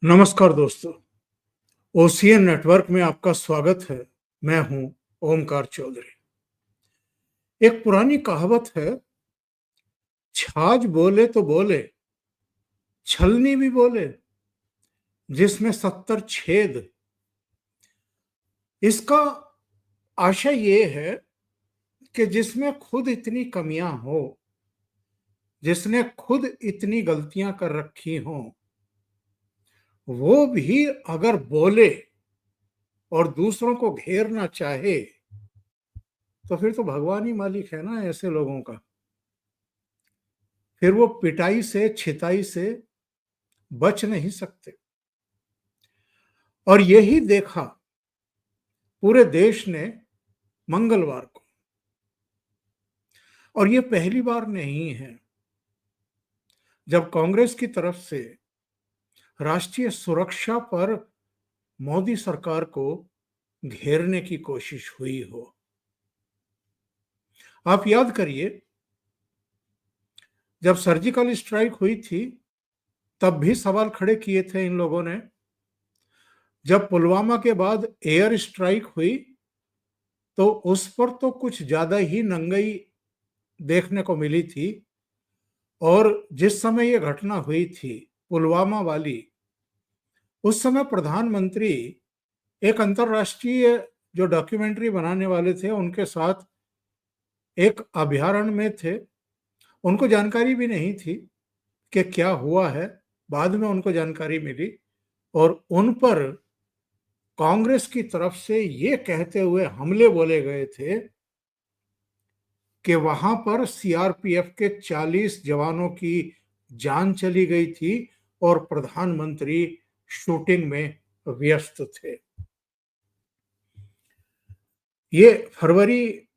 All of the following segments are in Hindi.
नमस्कार दोस्तों, ओसीएन नेटवर्क में आपका स्वागत है। मैं हूं ओमकार चौधरी। एक पुरानी कहावत है, छाछ बोले तो बोले, छलनी भी बोले, जिसमें 70 छेद। इसका आशय ये है कि जिसमें खुद इतनी कमियां हो, जिसने खुद इतनी गलतियां कर रखी हों, वो भी अगर बोले और दूसरों को घेरना चाहे, तो फिर तो भगवान ही मालिक है ना ऐसे लोगों का। फिर वो पिटाई से, छिताई से बच नहीं सकते। और यही देखा पूरे देश ने मंगलवार को। और ये पहली बार नहीं है जब कांग्रेस की तरफ से राष्ट्रीय सुरक्षा पर मोदी सरकार को घेरने की कोशिश हुई हो। आप याद करिए, जब सर्जिकल स्ट्राइक हुई थी तब भी सवाल खड़े किए थे इन लोगों ने। जब पुलवामा के बाद एयर स्ट्राइक हुई तो उस पर तो कुछ ज्यादा ही नंगई देखने को मिली थी। और जिस समय ये घटना हुई थी पुलवामा वाली, उस समय प्रधानमंत्री एक अंतर्राष्ट्रीय जो डॉक्यूमेंट्री बनाने वाले थे उनके साथ एक अभयारण्य में थे। उनको जानकारी भी नहीं थी कि क्या हुआ है। बाद में उनको जानकारी मिली और उन पर कांग्रेस की तरफ से ये कहते हुए हमले बोले गए थे कि वहां पर सीआरपीएफ के 40 जवानों की जान चली गई थी और प्रधानमंत्री शूटिंग में व्यस्त थे। ये फरवरी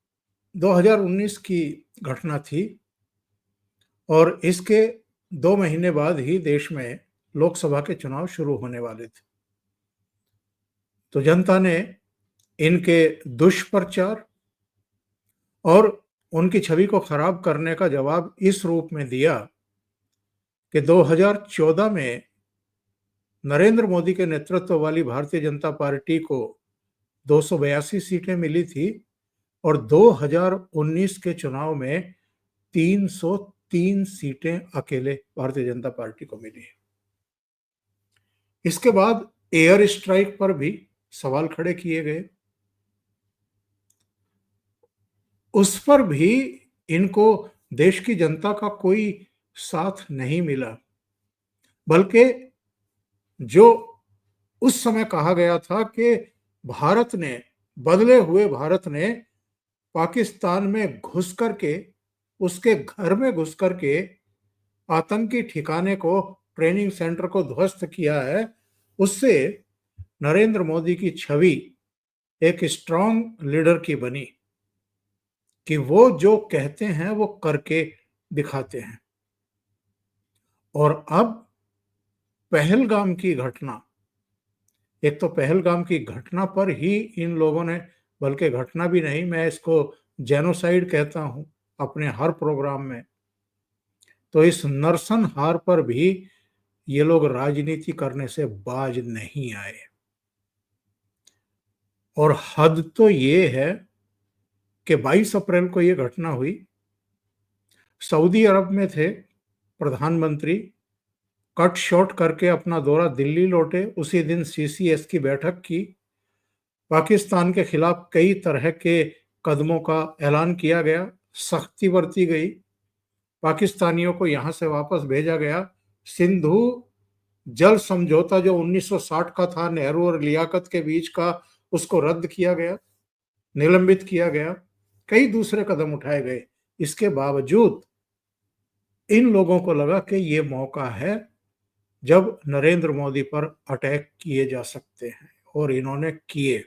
2019 की घटना थी और इसके 2 महीने बाद ही देश में लोकसभा के चुनाव शुरू होने वाले थे। तो जनता ने इनके दुष्प्रचार और उनकी छवि को खराब करने का जवाब इस रूप में दिया कि 2014 में नरेंद्र मोदी के नेतृत्व वाली भारतीय जनता पार्टी को 282 सीटें मिली थी और 2019 के चुनाव में 303 सीटें अकेले भारतीय जनता पार्टी को मिली है। इसके बाद एयर स्ट्राइक पर भी सवाल खड़े किए गए। उस पर भी इनको देश की जनता का कोई साथ नहीं मिला, बल्कि जो उस समय कहा गया था कि भारत ने, बदले हुए भारत ने पाकिस्तान में घुस करके, उसके घर में घुस करके आतंकी ठिकाने को, ट्रेनिंग सेंटर को ध्वस्त किया है, उससे नरेंद्र मोदी की छवि एक स्ट्रांग लीडर की बनी कि वो जो कहते हैं वो करके दिखाते हैं। और अब पहलगाम की घटना, एक तो पहलगाम की घटना पर ही इन लोगों ने, बल्कि घटना भी नहीं, मैं इसको जेनोसाइड कहता हूं अपने हर प्रोग्राम में, तो इस नरसंहार पर भी ये लोग राजनीति करने से बाज नहीं आए। और हद तो ये है कि 22 अप्रैल को ये घटना हुई। सऊदी अरब में थे प्रधानमंत्री, कट शॉर्ट करके अपना दौरा दिल्ली लौटे। उसी दिन सीसीएस की बैठक की, पाकिस्तान के खिलाफ कई तरह के कदमों का ऐलान किया गया, सख्ती बरती गई, पाकिस्तानियों को यहां से वापस भेजा गया। सिंधु जल समझौता जो 1960 का था, नेहरू और लियाकत के बीच का, उसको रद्द किया गया, निलंबित किया गया, कई दूसरे कदम उठाए गए। इसके बावजूद इन लोगों को लगा कि ये मौका है जब नरेंद्र मोदी पर अटैक किए जा सकते हैं, और इन्होंने किए।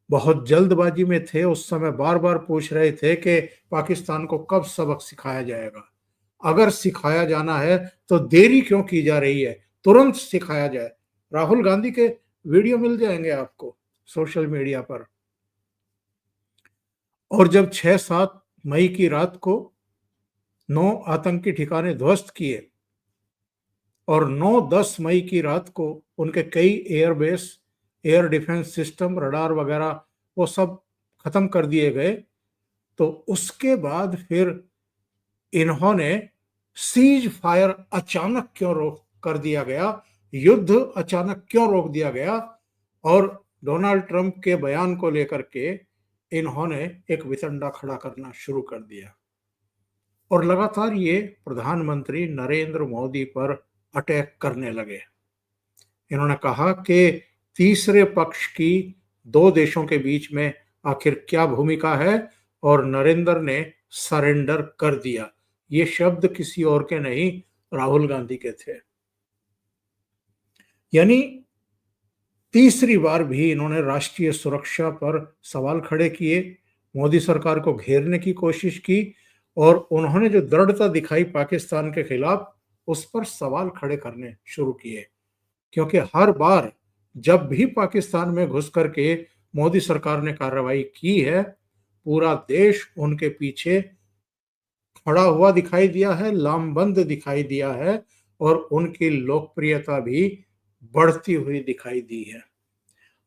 बहुत जल्दबाजी में थे उस समय, बार बार पूछ रहे थे कि पाकिस्तान को कब सबक सिखाया जाएगा। अगर सिखाया जाना है तो देरी क्यों की जा रही है, तुरंत सिखाया जाए। राहुल गांधी के वीडियो मिल जाएंगे आपको सोशल मीडिया पर। और जब 6-7 मई की रात को 9 आतंकी ठिकाने ध्वस्त किए, और 9-10 मई की रात को उनके कई airbase, air defence system, radar वगैरह वो सब खत्म कर दिए गए। तो उसके बाद फिर इन्होंने सीज फायर अचानक क्यों रोक कर दिया गया, युद्ध अचानक क्यों रोक दिया गया, और डोनाल्ड ट्रंप के बयान को लेकर के इन्होंने एक वितंडा खड़ा करना शुरू कर दिया और लगातार ये प्रधानमंत्री नरेंद्र मोदी पर अटैक करने लगे। इन्होंने कहा कि तीसरे पक्ष की दो देशों के बीच में आखिर क्या भूमिका है, और नरेंद्र ने सरेंडर कर दिया। ये शब्द किसी और के नहीं, राहुल गांधी के थे। यानी तीसरी बार भी इन्होंने राष्ट्रीय सुरक्षा पर सवाल खड़े किए, मोदी सरकार को घेरने की कोशिश की, और उन्होंने जो दृढ़ता दिखाई पाकिस्तान के खिलाफ, उस पर सवाल खड़े करने शुरू किए। क्योंकि हर बार जब भी पाकिस्तान में घुस करके मोदी सरकार ने कार्रवाई की है, पूरा देश उनके पीछे खड़ा हुआ दिखाई दिया है, लामबंद दिखाई दिया है, और उनकी लोकप्रियता भी बढ़ती हुई दिखाई दी है,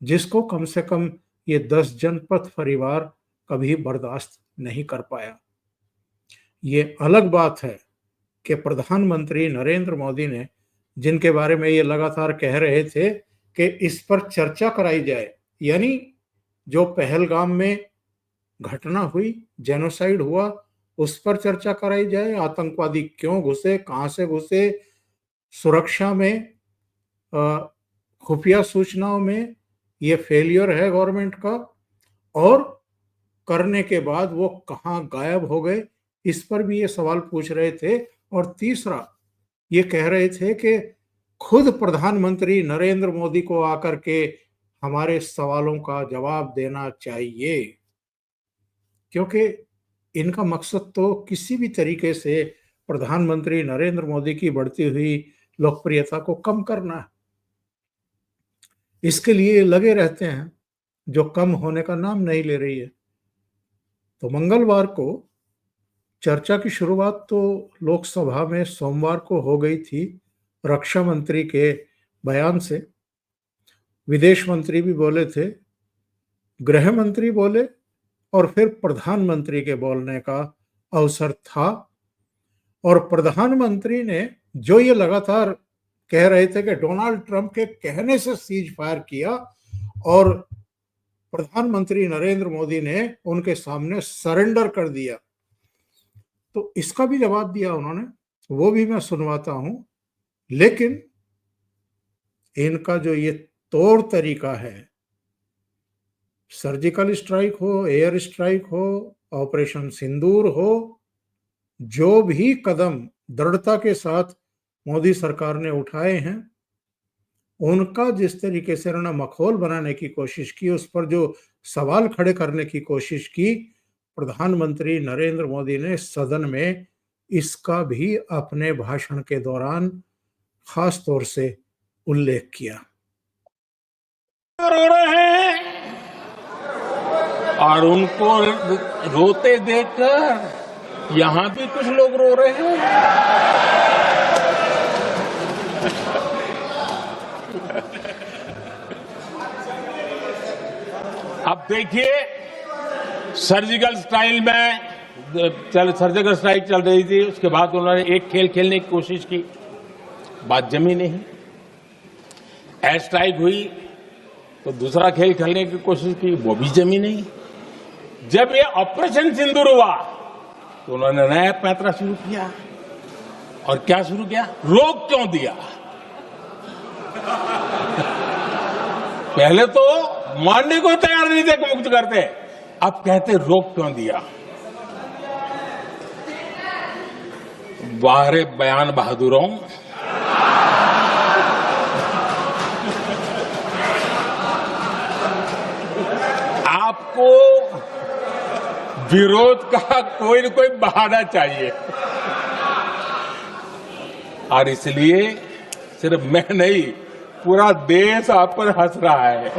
जिसको कम से कम ये 10 जनपथ परिवार कभी बर्दाश्त नहीं कर पाया। ये अलग बात है कि प्रधानमंत्री नरेंद्र मोदी ने, जिनके बारे में ये लगातार कह रहे थे कि इस पर चर्चा कराई जाए, यानी जो पहलगाम में घटना हुई, जेनोसाइड हुआ, उस पर चर्चा कराई जाए, आतंकवादी क्यों घुसे, कहां से घुसे, सुरक्षा में, खुफिया सूचनाओं में ये फेलियर है गवर्नमेंट का, और करने के बाद वो कहां गायब हो गए, इस पर भी ये सवाल पूछ रहे थे। और तीसरा ये कह रहे थे कि खुद प्रधानमंत्री नरेंद्र मोदी को आकर के हमारे सवालों का जवाब देना चाहिए, क्योंकि इनका मकसद तो किसी भी तरीके से प्रधानमंत्री नरेंद्र मोदी की बढ़ती हुई लोकप्रियता को कम करना है। इसके लिए लगे रहते हैं, जो कम होने का नाम नहीं ले रही है। तो मंगलवार को चर्चा की शुरुआत तो लोकसभा में सोमवार को हो गई थी, रक्षा मंत्री के बयान से। विदेश मंत्री भी बोले थे, गृह मंत्री बोले, और फिर प्रधानमंत्री के बोलने का अवसर था। और प्रधानमंत्री ने जो ये लगातार कह रहे थे कि डोनाल्ड ट्रंप के कहने से सीज फायर किया, और प्रधानमंत्री नरेंद्र मोदी ने उनके सामने सरेंडर कर दिया, तो इसका भी जवाब दिया उन्होंने, वो भी मैं सुनवाता हूं। लेकिन इनका जो ये तौर तरीका है, सर्जिकल स्ट्राइक हो, एयर स्ट्राइक हो, ऑपरेशन सिंदूर हो, जो भी कदम दृढ़ता के साथ मोदी सरकार ने उठाए हैं, उनका जिस तरीके से उन्होंने मखौल बनाने की कोशिश की, उस पर जो सवाल खड़े करने की कोशिश की, प्रधानमंत्री नरेंद्र मोदी ने सदन में इसका भी अपने भाषण के दौरान खास तौर से उल्लेख किया। रो रहे हैं और उनको रोते देखकर यहां भी कुछ लोग रो रहे हैं। अब देखिए, सर्जिकल स्ट्राइक चल रही थी, उसके बाद उन्होंने एक खेल खेलने की कोशिश की, बात जमी नहीं। एयर स्ट्राइक हुई तो दूसरा खेल खेलने की कोशिश की, वो भी जमी नहीं। जब ये ऑपरेशन सिंदूर हुआ तो उन्होंने नया पैंतरा शुरू किया। और क्या शुरू किया? रोक क्यों दिया? पहले तो मानने को तैयार नहीं थे कि मुक्त करते, अब कहते रोक क्यों दिया? वाह रे बयान बहादुरों, आपको विरोध का कोई न कोई बहाना चाहिए, और इसलिए सिर्फ मैं नहीं, पूरा देश आप पर हंस रहा है।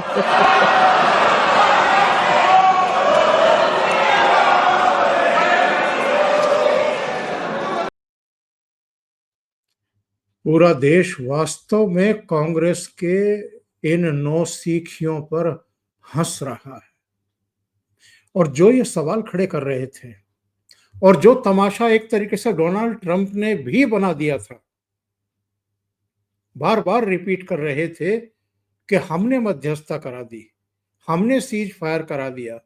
पूरा देश वास्तव में कांग्रेस के इन नौसिखियों पर हंस रहा है। और जो ये सवाल खड़े कर रहे थे और जो तमाशा एक तरीके से डोनाल्ड ट्रंप ने भी बना दिया था, बार बार रिपीट कर रहे थे कि हमने मध्यस्थता करा दी, हमने सीज फायर करा दिया,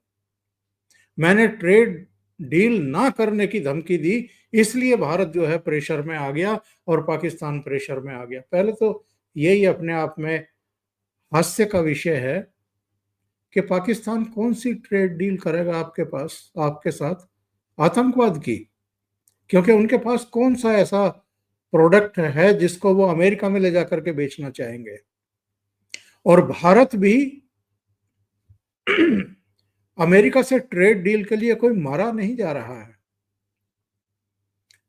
मैंने ट्रेड डील ना करने की धमकी दी, इसलिए भारत जो है प्रेशर में आ गया और पाकिस्तान प्रेशर में आ गया। पहले तो यही अपने आप में हास्य का विषय है कि पाकिस्तान कौन सी ट्रेड डील करेगा आपके साथ आतंकवाद की, क्योंकि उनके पास कौन सा ऐसा प्रोडक्ट है जिसको वो अमेरिका में ले जाकर के बेचना चाहेंगे। और भारत भी अमेरिका से ट्रेड डील के लिए कोई मारा नहीं जा रहा है,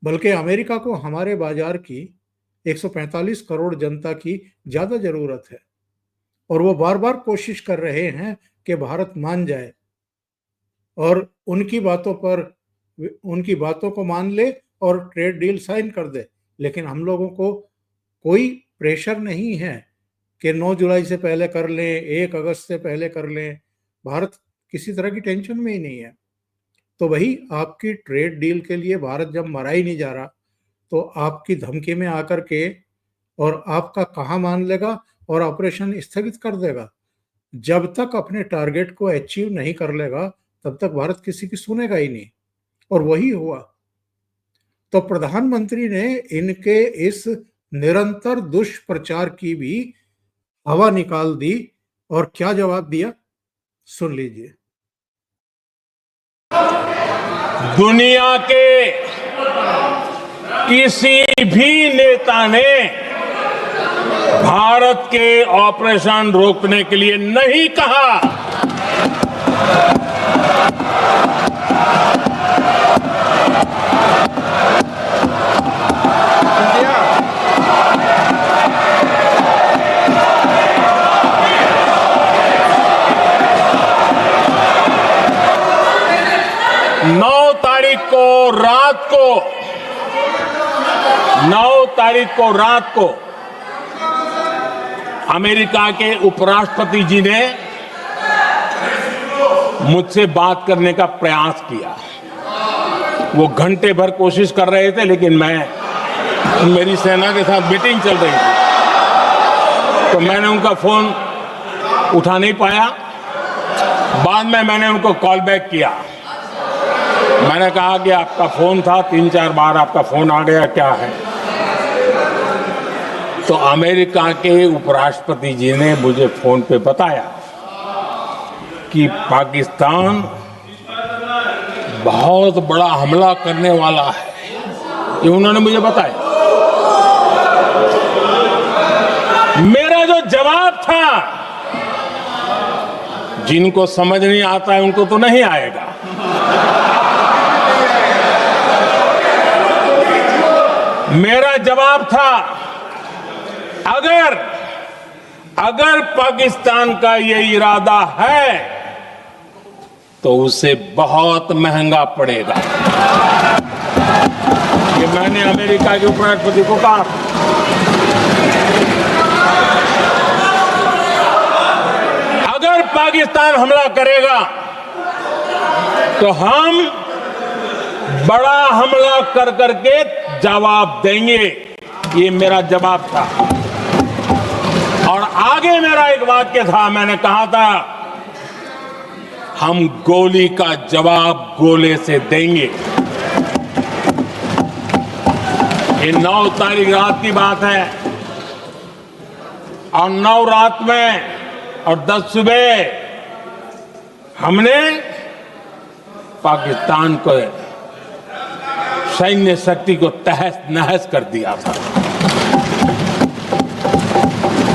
बल्कि अमेरिका को हमारे बाजार की 145 करोड़ जनता की ज्यादा जरूरत है और वो बार बार कोशिश कर रहे हैं कि भारत मान जाए और उनकी बातों को मान ले और ट्रेड डील साइन कर दे। लेकिन हम लोगों को कोई प्रेशर नहीं है कि 9 जुलाई से पहले कर लें, 1 अगस्त से पहले कर लें। भारत किसी तरह की टेंशन में ही नहीं है। तो वही आपकी ट्रेड डील के लिए भारत जब मरा ही नहीं जा रहा, तो आपकी धमकी में आकर के और आपका कहाँ मान लेगा और ऑपरेशन स्थगित कर देगा। जब तक अपने टारगेट को अचीव नहीं कर लेगा तब तक भारत किसी की सुनेगा ही नहीं, और वही हुआ। तो प्रधानमंत्री ने इनके इस निरंतर दुष्प्रचार की भी हवा निकाल दी और क्या जवाब दिया, सुन लीजिए। दुनिया के किसी भी नेता ने भारत के ऑपरेशन रोकने के लिए नहीं कहा। 9 तारीख को रात को अमेरिका के उपराष्ट्रपति जी ने मुझसे बात करने का प्रयास किया। वो घंटे भर कोशिश कर रहे थे, लेकिन मेरी सेना के साथ मीटिंग चल रही थी, तो मैंने उनका फोन उठा नहीं पाया। बाद में मैंने उनको कॉल बैक किया। मैंने कहा कि आपका फोन था, 3-4 बार आपका फोन आ गया, क्या है? तो अमेरिका के उपराष्ट्रपति जी ने मुझे फोन पे बताया कि पाकिस्तान बहुत बड़ा हमला करने वाला है, ये उन्होंने मुझे बताया। मेरा जो जवाब था, जिनको समझ नहीं आता है उनको तो नहीं आएगा, मेरा जवाब था अगर पाकिस्तान का ये इरादा है तो उसे बहुत महंगा पड़ेगा। ये मैंने अमेरिका के उपराष्ट्रपति को कहा। अगर पाकिस्तान हमला करेगा तो हम बड़ा हमला कर करके जवाब देंगे, ये मेरा जवाब था। और आगे मेरा एक वाक्य था, मैंने कहा था हम गोली का जवाब गोले से देंगे। ये 9 तारीख रात की बात है, और 9 रात में और 10 सुबह हमने पाकिस्तान को सैन्य शक्ति को तहस नहस कर दिया था।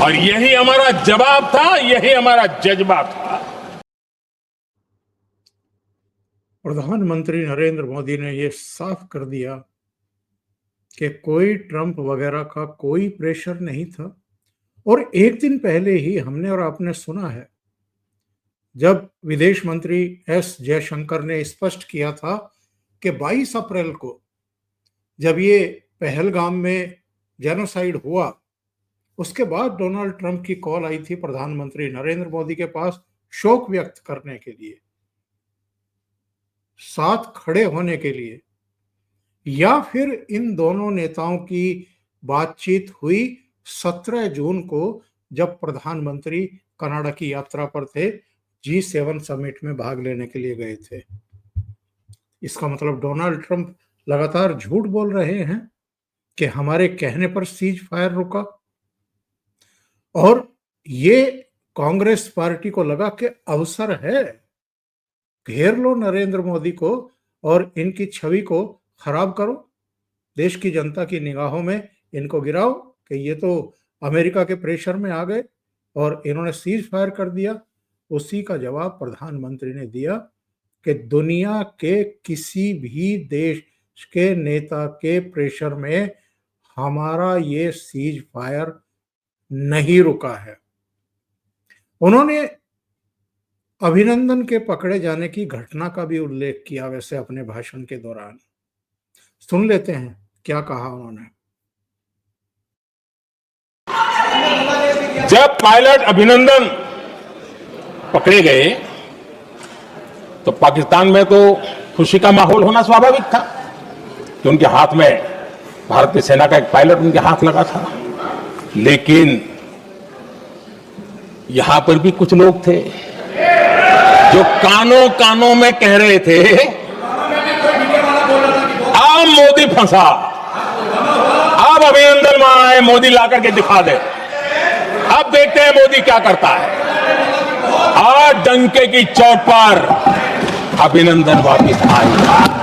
और यही हमारा जवाब था, यही हमारा जज्बा था। प्रधानमंत्री नरेंद्र मोदी ने यह साफ कर दिया कि कोई ट्रंप वगैरह का कोई प्रेशर नहीं था। और एक दिन पहले ही हमने और आपने सुना है, जब विदेश मंत्री एस जयशंकर ने स्पष्ट किया था कि 22 अप्रैल को जब ये पहलगाम में जेनोसाइड हुआ, उसके बाद डोनाल्ड ट्रंप की कॉल आई थी प्रधानमंत्री नरेंद्र मोदी के पास शोक व्यक्त करने के लिए, साथ खड़े होने के लिए, या फिर इन दोनों नेताओं की बातचीत हुई 17 जून को, जब प्रधानमंत्री कनाडा की यात्रा पर थे, G7 समिट में भाग लेने के लिए गए थे। इसका मतलब डोनाल्ड ट्रंप लगातार झूठ बोल रहे हैं कि हमारे कहने पर सीज फायर रुका, और ये कांग्रेस पार्टी को लगा कि अवसर है, घेर लो नरेंद्र मोदी को और इनकी छवि को खराब करो, देश की जनता की निगाहों में इनको गिराओ कि ये तो अमेरिका के प्रेशर में आ गए और इन्होंने सीज फायर कर दिया। उसी का जवाब प्रधानमंत्री ने दिया कि दुनिया के किसी भी देश के नेता के प्रेशर में हमारा ये सीज फायर नहीं रुका है। उन्होंने अभिनंदन के पकड़े जाने की घटना का भी उल्लेख किया वैसे अपने भाषण के दौरान। सुन लेते हैं क्या कहा उन्होंने। जब पायलट अभिनंदन पकड़े गए तो पाकिस्तान में तो खुशी का माहौल होना स्वाभाविक था कि उनके हाथ में भारतीय सेना का एक पायलट उनके हाथ लगा था। लेकिन यहां पर भी कुछ लोग थे जो कानों कानों में कह रहे थे, अब मोदी फंसा, अब अभिनंदन वहां है, मोदी ला करके दिखा दे, अब देखते हैं मोदी क्या करता है। और डंके की चोट पर अभिनंदन वापिस आए।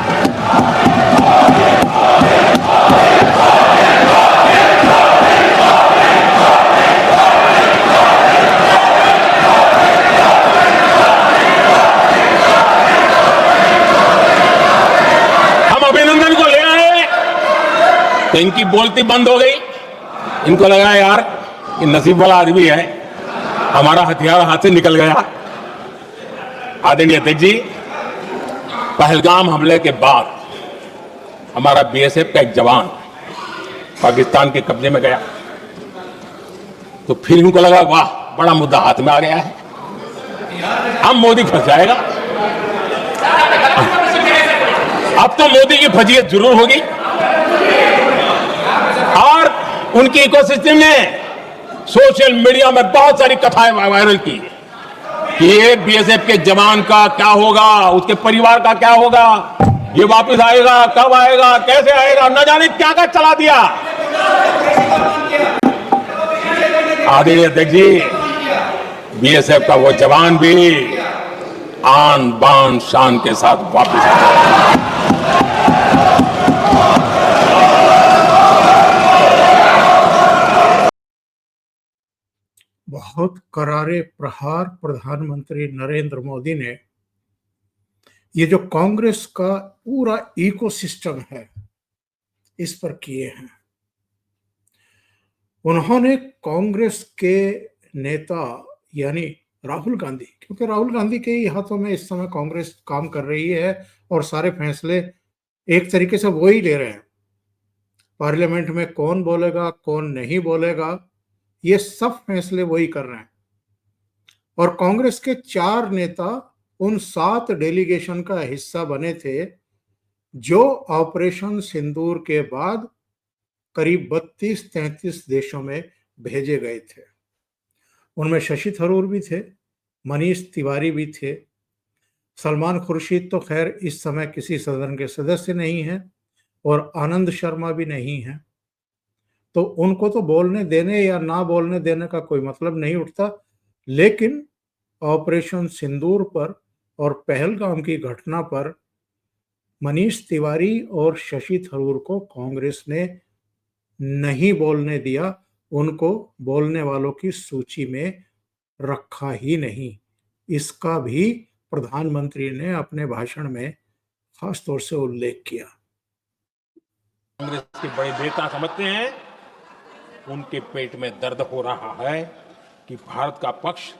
तो इनकी बोलती बंद हो गई। इनको लगा यार ये नसीब वाला आदमी है, हमारा हथियार हाथ से निकल गया। आदरणीय अध्यक्ष जी, पहलगाम हमले के बाद हमारा बीएसएफ का एक जवान पाकिस्तान के कब्जे में गया, तो फिर इनको लगा वाह बड़ा मुद्दा हाथ में आ गया है, अब मोदी फंस जाएगा। अब तो मोदी की फजीयत जरूर होगी। और उनकी इकोसिस्टम ने सोशल मीडिया में बहुत सारी कथाएं वायरल की कि ये बीएसएफ के जवान का क्या होगा, उसके परिवार का क्या होगा, ये वापस आएगा, कब आएगा, कैसे आएगा, न जाने क्या क्या चला दिया। आदरणीय अध्यक्ष जी, बीएसएफ का वो जवान भी आन बान शान के साथ वापस आया। बहुत करारे प्रहार प्रधानमंत्री नरेंद्र मोदी ने ये जो कांग्रेस का पूरा इकोसिस्टम है इस पर किए हैं। उन्होंने कांग्रेस के नेता यानी राहुल गांधी, क्योंकि राहुल गांधी के ही हाथों में इस समय कांग्रेस काम कर रही है और सारे फैसले एक तरीके से वो ही ले रहे हैं। पार्लियामेंट में कौन बोलेगा कौन नहीं बोलेगा ये सब फैसले वही कर रहे हैं। और कांग्रेस के 4 नेता उन 7 डेलीगेशन का हिस्सा बने थे जो ऑपरेशन सिंदूर के बाद करीब 32-33 देशों में भेजे गए थे। उनमें शशि थरूर भी थे, मनीष तिवारी भी थे, सलमान खुर्शीद तो खैर इस समय किसी सदन के सदस्य नहीं हैं और आनंद शर्मा भी नहीं हैं, तो उनको तो बोलने देने या ना बोलने देने का कोई मतलब नहीं उठता। लेकिन ऑपरेशन सिंदूर पर और पहलगाम की घटना पर मनीष तिवारी और शशि थरूर को कांग्रेस ने नहीं बोलने दिया, उनको बोलने वालों की सूची में रखा ही नहीं। इसका भी प्रधानमंत्री ने अपने भाषण में खास तौर से उल्लेख किया। कांग्रेस के बड़े नेता समझते हैं उनके पेट में दर्द हो रहा है कि भारत का पक्ष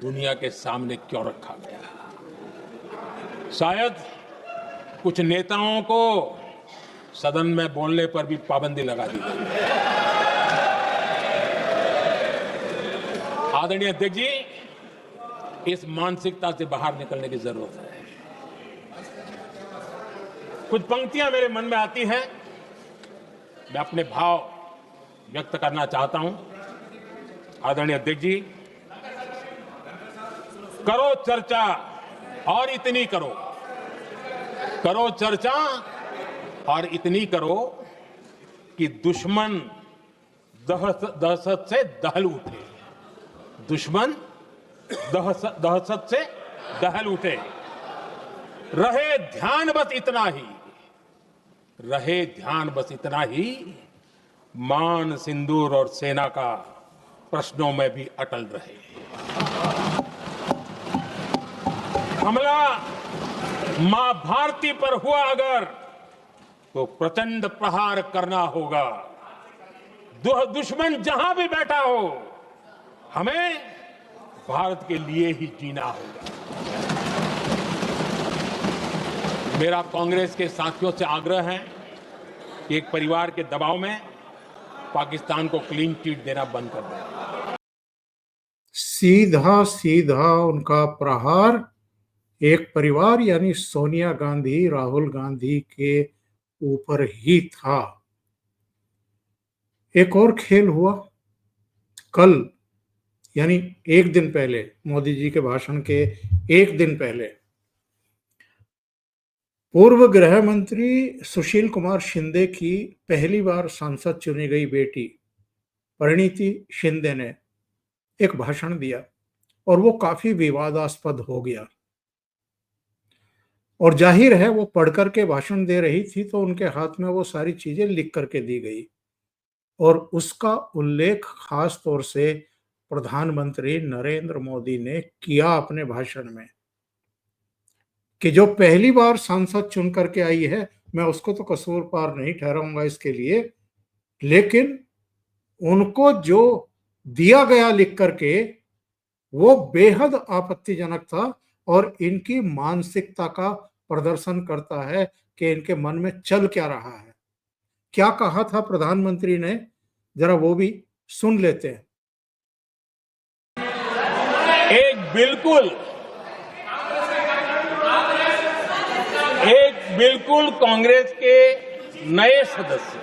दुनिया के सामने क्यों रखा गया। शायद कुछ नेताओं को सदन में बोलने पर भी पाबंदी लगा दी गई है। आदरणीय अध्यक्ष जी, इस मानसिकता से बाहर निकलने की जरूरत है। कुछ पंक्तियां मेरे मन में आती हैं, मैं अपने भाव व्यक्त करना चाहता हूं। आदरणीय अध्यक्ष जी, करो चर्चा और इतनी करो, करो चर्चा और इतनी करो कि दुश्मन दहशत से दहल उठे, दुश्मन दहशत से दहल उठे। रहे ध्यान बस इतना ही, रहे ध्यान बस इतना ही, मान सिंदूर और सेना का प्रश्नों में भी अटल रहे। हमला मां भारती पर हुआ अगर तो प्रचंड प्रहार करना होगा। दुश्मन जहां भी बैठा हो, हमें भारत के लिए ही जीना होगा। मेरा कांग्रेस के साथियों से आग्रह है कि एक परिवार के दबाव में पाकिस्तान को क्लीन चिट देना बंद कर दें। सीधा सीधा उनका प्रहार एक परिवार यानी सोनिया गांधी, राहुल गांधी के ऊपर ही था। एक और खेल हुआ कल, यानी एक दिन पहले, मोदी जी के भाषण के एक दिन पहले पूर्व गृह मंत्री सुशील कुमार शिंदे की पहली बार सांसद चुनी गई बेटी परिणीति शिंदे ने एक भाषण दिया और वो काफी विवादास्पद हो गया। और जाहिर है वो पढ़ करके भाषण दे रही थी तो उनके हाथ में वो सारी चीजें लिख करके दी गई और उसका उल्लेख खास तौर से प्रधानमंत्री नरेंद्र मोदी ने किया अपने भाषण में कि जो पहली बार सांसद चुन करके आई है, मैं उसको तो कसूरवार नहीं ठहराऊंगा इसके लिए, लेकिन उनको जो दिया गया लिख करके वो बेहद आपत्तिजनक था और इनकी मानसिकता का प्रदर्शन करता है कि इनके मन में चल क्या रहा है। क्या कहा था प्रधानमंत्री ने, जरा वो भी सुन लेते हैं। एक बिल्कुल कांग्रेस के नए सदस्य,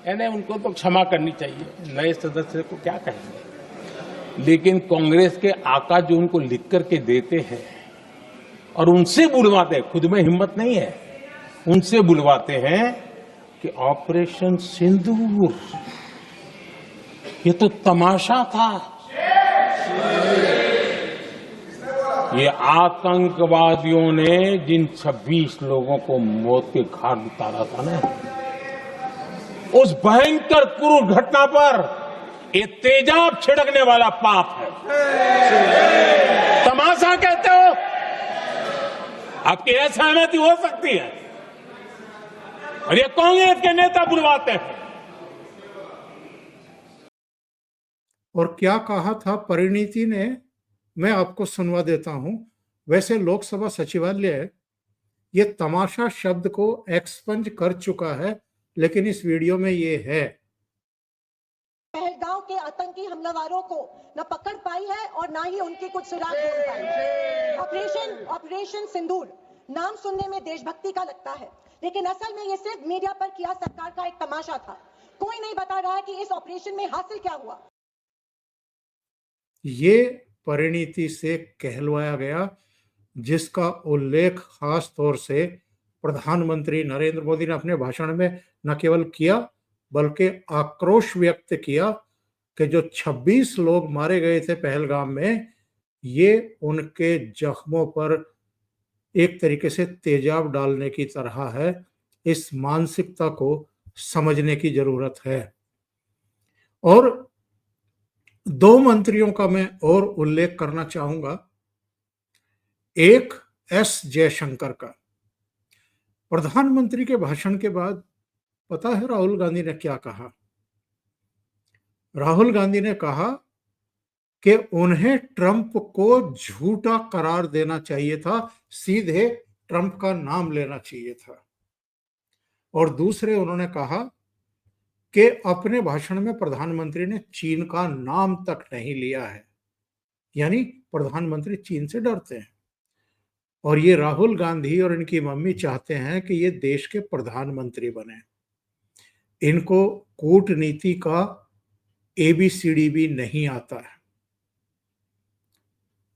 यानी उनको तो क्षमा करनी चाहिए, नए सदस्य को क्या कहेंगे, लेकिन कांग्रेस के आका जो उनको लिख करके देते हैं और उनसे बुलवाते हैं, खुद में हिम्मत नहीं है, उनसे बुलवाते हैं कि ऑपरेशन सिंदूर, ये तो तमाशा था, ये आतंकवादियों ने जिन 26 लोगों को मौत के घाट उतारा था ना, उस भयंकर क्रूर घटना पर ये तेजाब छिड़कने वाला पाप है। तमाशा कहते हो? आपकी असहमति हो सकती है और ये कांग्रेस के नेता बुलवाते हैं। और क्या कहा था परिणीति ने, मैं आपको सुनवा देता हूं। वैसे लोकसभा सचिवालय ये तमाशा शब्द को एक्सपंज कर चुका है, लेकिन इस वीडियो में ये है। पहलगांव के आतंकी हमलावरों को न पकड़ पाई है और ना ही उनकी कुछ सुराग ढूंढ पाई है। ऑपरेशन सिंदूर नाम सुनने में देशभक्ति का लगता है, लेकिन असल में ये सिर्फ मीडिया पर किया सरकार का एक तमाशा था। कोई नहीं बता रहा है कि इस ऑपरेशन में हासिल क्या हुआ। ये परिणीति से कहलवाया गया, जिसका उल्लेख खास तौर से प्रधानमंत्री नरेंद्र मोदी ने अपने भाषण में न केवल किया बल्कि आक्रोश व्यक्त किया कि जो 26 लोग मारे गए थे पहलगाम में, ये उनके जख्मों पर एक तरीके से तेजाब डालने की तरह है। इस मानसिकता को समझने की जरूरत है। और दो मंत्रियों का मैं और उल्लेख करना चाहूंगा। एक एस जयशंकर का। प्रधानमंत्री के भाषण के बाद पता है राहुल गांधी ने क्या कहा? राहुल गांधी ने कहा कि उन्हें ट्रंप को झूठा करार देना चाहिए था, सीधे ट्रंप का नाम लेना चाहिए था। और दूसरे उन्होंने कहा कि अपने भाषण में प्रधानमंत्री ने चीन का नाम तक नहीं लिया है। यानी प्रधानमंत्री चीन से डरते हैं। और ये राहुल गांधी और इनकी मम्मी चाहते हैं कि ये देश के प्रधानमंत्री बने। इनको कूटनीति का एबीसीडी भी नहीं आता है।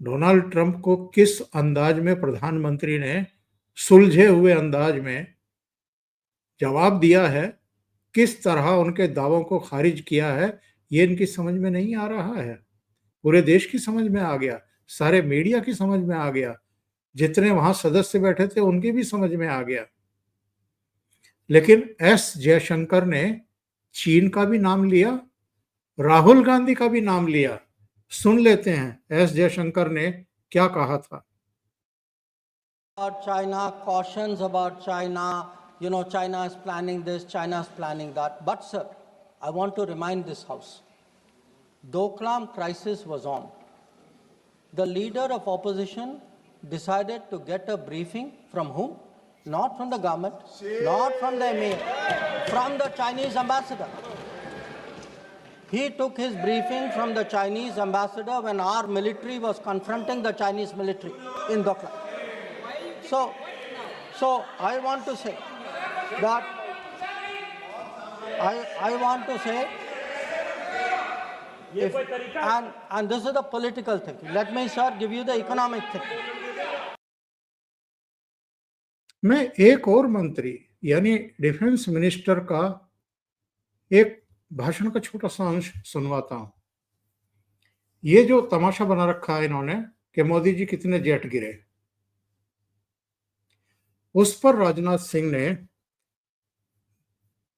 डोनाल्ड ट्रंप को किस अंदाज में प्रधानमंत्री ने सुलझे हुए अंदाज में जवाब दिया है, किस तरह उनके दावों को खारिज किया है, ये इनकी समझ में नहीं आ रहा है। पूरे देश की समझ में आ गया, सारे मीडिया की समझ में आ गया, जितने वहां सदस्य बैठे थे उनकी भी समझ में आ गया। लेकिन एस जयशंकर ने चीन का भी नाम लिया, राहुल गांधी का भी नाम लिया। सुन लेते हैं एस जयशंकर ने क्या कहा था। China, cautions about China, China is planning this, China is planning that. But sir, I want to remind this House, Doklam crisis was on. The leader of opposition decided to get a briefing from whom? Not from the government, not from the emir, from the Chinese ambassador. He took his briefing from the Chinese ambassador when our military was confronting the Chinese military in Doklam. So I want to say that I want to say, and this is the political thing. Let me, sir, give you the economic thing. मैं एक और मंत्री यानी डिफेंस मिनिस्टर का एक भाषण का छोटा सा अंश सुनवाता हूं। ये जो तमाशा बना रखा है इन्होंने कि मोदी जी कितने जेट गिरे, उस पर राजनाथ सिंह ने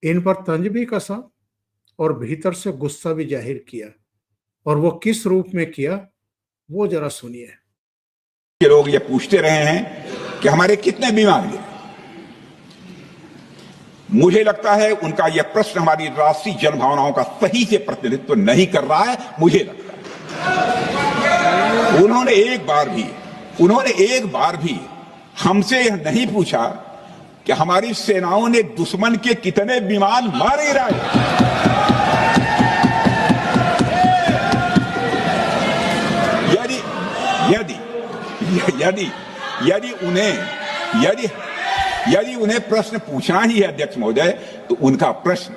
इन पर तंज भी कसा और भीतर से गुस्सा भी जाहिर किया। और वो किस रूप में किया, वो जरा सुनिए। लोग ये पूछते रहे हैं कि हमारे कितने बीमार गिरे। मुझे लगता है उनका यह प्रश्न हमारी राष्ट्रीय जनभावनाओं का सही से प्रतिनिधित्व नहीं कर रहा है। मुझे लगता है उन्होंने एक बार भी हमसे यह नहीं पूछा कि हमारी सेनाओं ने दुश्मन के कितने विमान मार गिराए। यदि उन्हें प्रश्न पूछना ही है अध्यक्ष महोदय, तो उनका प्रश्न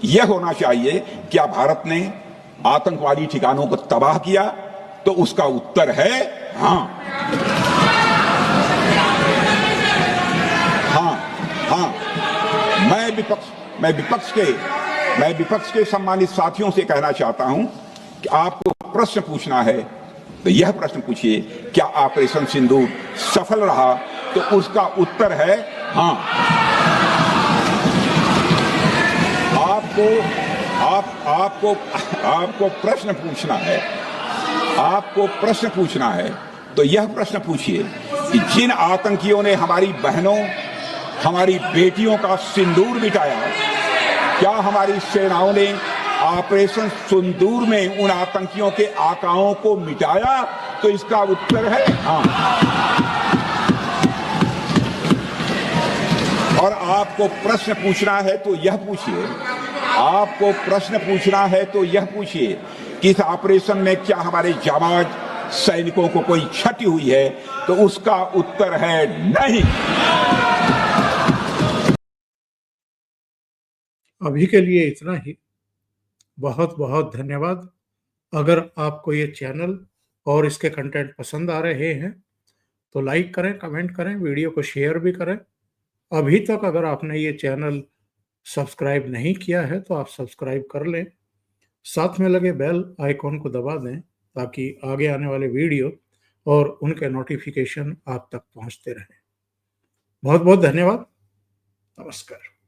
यह होना चाहिए, क्या भारत ने आतंकवादी ठिकानों को तबाह किया? तो उसका उत्तर है हाँ। मैं विपक्ष के सम्मानित साथियों से कहना चाहता हूं कि आपको प्रश्न पूछना है तो यह प्रश्न पूछिए, क्या ऑपरेशन सिंदूर सफल रहा? तो उसका उत्तर है हाँ। आपको प्रश्न पूछना है तो यह प्रश्न पूछिए कि जिन आतंकियों ने हमारी बहनों, हमारी बेटियों का सिंदूर मिटाया, क्या हमारी सेनाओं ने ऑपरेशन सिंदूर में उन आतंकियों के आकाओं को मिटाया? तो इसका उत्तर है हाँ। और आपको प्रश्न पूछना है तो यह पूछिए कि इस ऑपरेशन में क्या हमारे जाबाज सैनिकों को कोई क्षति हुई है? तो उसका उत्तर है नहीं। अभी के लिए इतना ही। बहुत बहुत धन्यवाद। अगर आपको ये चैनल और इसके कंटेंट पसंद आ रहे हैं तो लाइक करें, कमेंट करें, वीडियो को शेयर भी करें। अभी तक अगर आपने ये चैनल सब्सक्राइब नहीं किया है तो आप सब्सक्राइब कर लें, साथ में लगे बेल आइकॉन को दबा दें ताकि आगे आने वाले वीडियो और उनके नोटिफिकेशन आप तक पहुंचते रहें। बहुत बहुत धन्यवाद। नमस्कार।